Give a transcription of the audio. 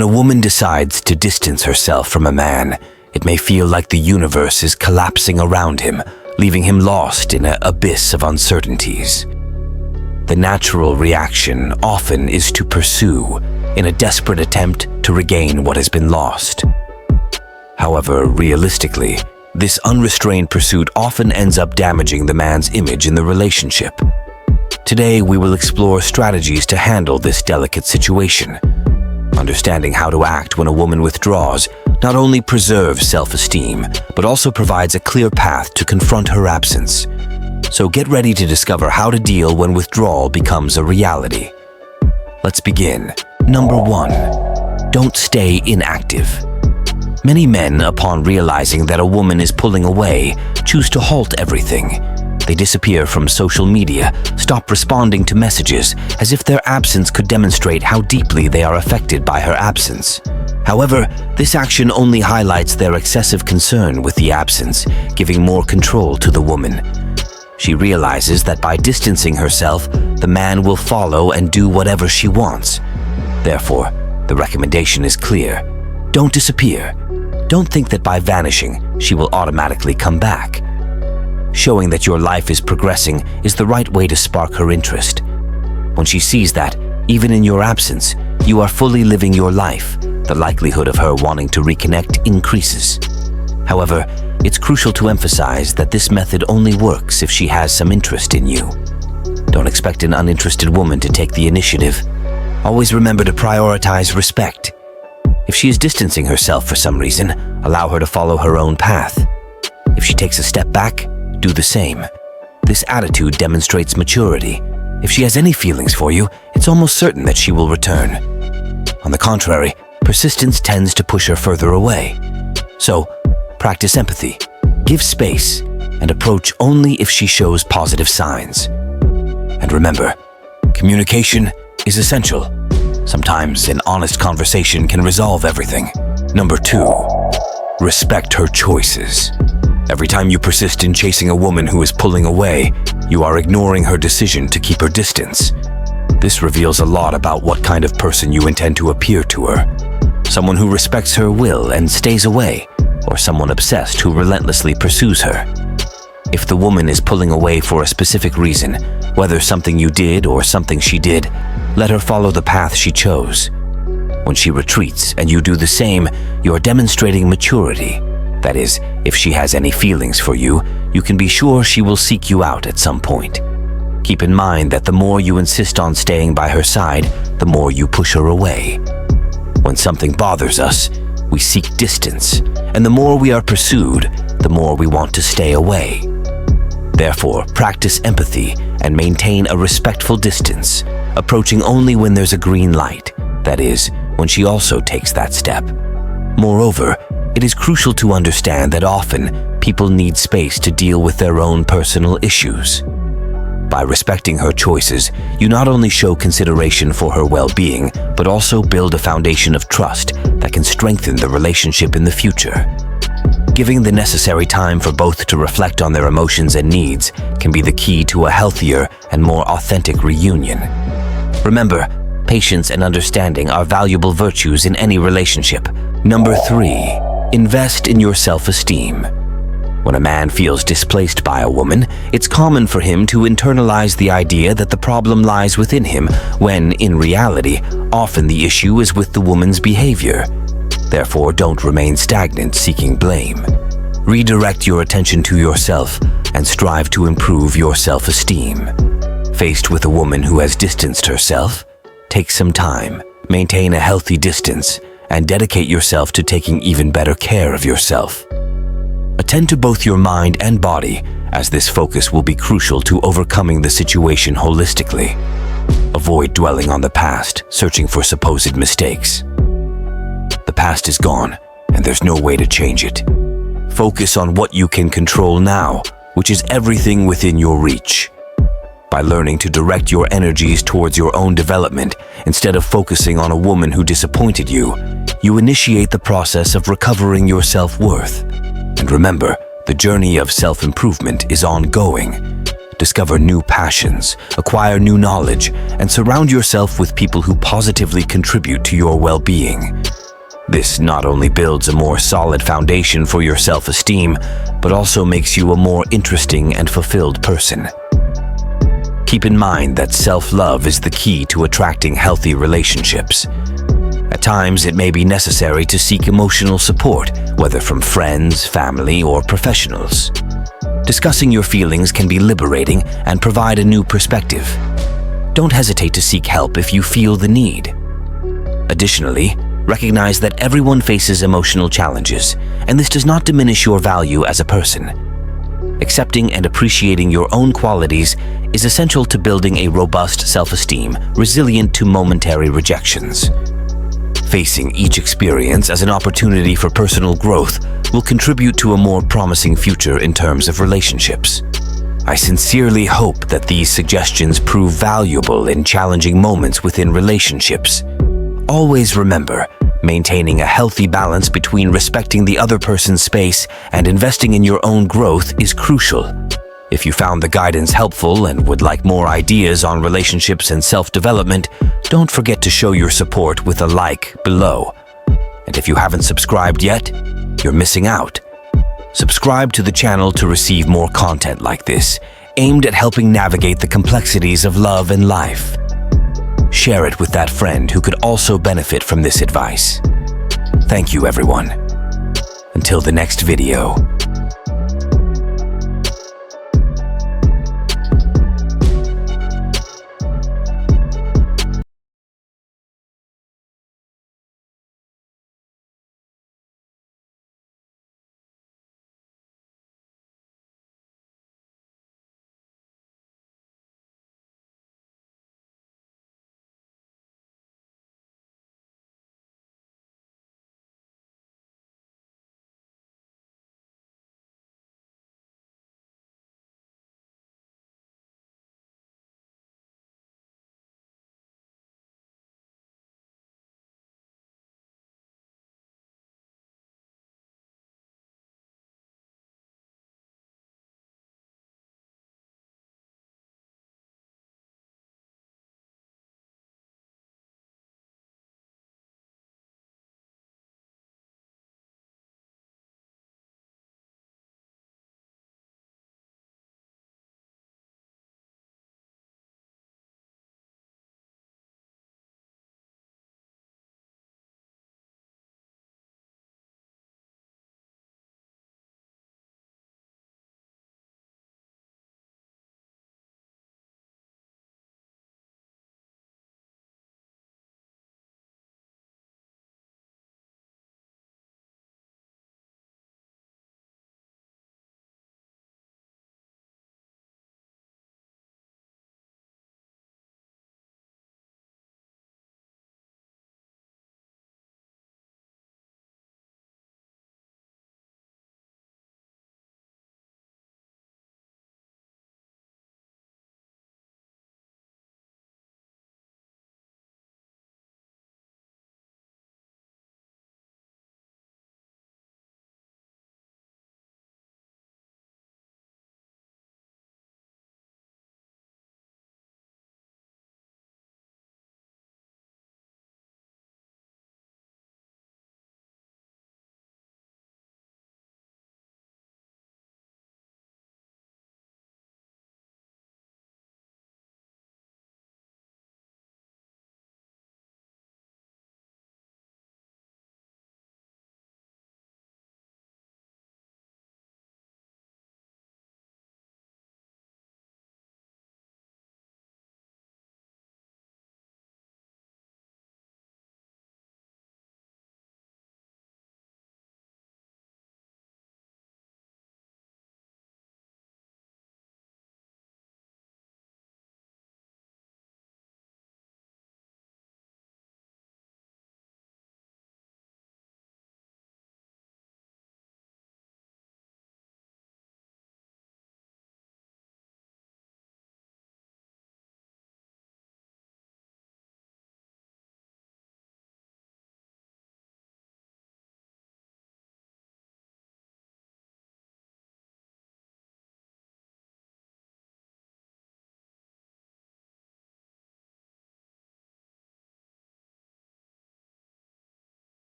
When a woman decides to distance herself from a man, it may feel like the universe is collapsing around him, leaving him lost in an abyss of uncertainties. The natural reaction often is to pursue, in a desperate attempt to regain what has been lost. However, realistically, this unrestrained pursuit often ends up damaging the man's image in the relationship. Today, we will explore strategies to handle this delicate situation. Understanding how to act when a woman withdraws not only preserves self-esteem, but also provides a clear path to confront her absence. So get ready to discover how to deal when withdrawal becomes a reality. Let's begin. Number 1. Don't stay inactive. Many men, upon realizing that a woman is pulling away, choose to halt everything. They disappear from social media, stop responding to messages, as if their absence could demonstrate how deeply they are affected by her absence. However, this action only highlights their excessive concern with the absence, giving more control to the woman. She realizes that by distancing herself, the man will follow and do whatever she wants. Therefore, the recommendation is clear. Don't disappear. Don't think that by vanishing, she will automatically come back. Showing that your life is progressing is the right way to spark her interest. When she sees that, even in your absence, you are fully living your life, the likelihood of her wanting to reconnect increases. However, it's crucial to emphasize that this method only works if she has some interest in you. Don't expect an uninterested woman to take the initiative. Always remember to prioritize respect. If she is distancing herself for some reason, allow her to follow her own path. If she takes a step back, do the same. This attitude demonstrates maturity. If she has any feelings for you, it's almost certain that she will return. On the contrary, persistence tends to push her further away. So, practice empathy, give space, and approach only if she shows positive signs. And remember, communication is essential. Sometimes an honest conversation can resolve everything. Number 2, respect her choices. Every time you persist in chasing a woman who is pulling away, you are ignoring her decision to keep her distance. This reveals a lot about what kind of person you intend to appear to her. Someone who respects her will and stays away, or someone obsessed who relentlessly pursues her. If the woman is pulling away for a specific reason, whether something you did or something she did, let her follow the path she chose. When she retreats and you do the same, you are demonstrating maturity. That is, if she has any feelings for you, you can be sure she will seek you out at some point. Keep in mind that the more you insist on staying by her side, the more you push her away. When something bothers us, we seek distance, and the more we are pursued, the more we want to stay away. Therefore, practice empathy and maintain a respectful distance, approaching only when there's a green light, that is, when she also takes that step. Moreover, it is crucial to understand that often people need space to deal with their own personal issues. By respecting her choices, you not only show consideration for her well-being, but also build a foundation of trust that can strengthen the relationship in the future. Giving the necessary time for both to reflect on their emotions and needs can be the key to a healthier and more authentic reunion. Remember, patience and understanding are valuable virtues in any relationship. Number 3. Invest in your self-esteem. When a man feels displaced by a woman, it's common for him to internalize the idea that the problem lies within him, when, in reality, often the issue is with the woman's behavior. Therefore, don't remain stagnant seeking blame. Redirect your attention to yourself and strive to improve your self-esteem. Faced with a woman who has distanced herself, take some time, maintain a healthy distance, and dedicate yourself to taking even better care of yourself. Attend to both your mind and body, as this focus will be crucial to overcoming the situation holistically. Avoid dwelling on the past, searching for supposed mistakes. The past is gone, and there's no way to change it. Focus on what you can control now, which is everything within your reach. By learning to direct your energies towards your own development, instead of focusing on a woman who disappointed you, you initiate the process of recovering your self-worth. And remember, the journey of self-improvement is ongoing. Discover new passions, acquire new knowledge, and surround yourself with people who positively contribute to your well-being. This not only builds a more solid foundation for your self-esteem, but also makes you a more interesting and fulfilled person. Keep in mind that self-love is the key to attracting healthy relationships. At times, it may be necessary to seek emotional support, whether from friends, family, or professionals. Discussing your feelings can be liberating and provide a new perspective. Don't hesitate to seek help if you feel the need. Additionally, recognize that everyone faces emotional challenges, and this does not diminish your value as a person. Accepting and appreciating your own qualities is essential to building a robust self-esteem, resilient to momentary rejections. Facing each experience as an opportunity for personal growth will contribute to a more promising future in terms of relationships. I sincerely hope that these suggestions prove valuable in challenging moments within relationships. Always remember, maintaining a healthy balance between respecting the other person's space and investing in your own growth is crucial. If you found the guidance helpful and would like more ideas on relationships and self-development, don't forget to show your support with a like below. And if you haven't subscribed yet, you're missing out. Subscribe to the channel to receive more content like this, aimed at helping navigate the complexities of love and life. Share it with that friend who could also benefit from this advice. Thank you, everyone. Until the next video.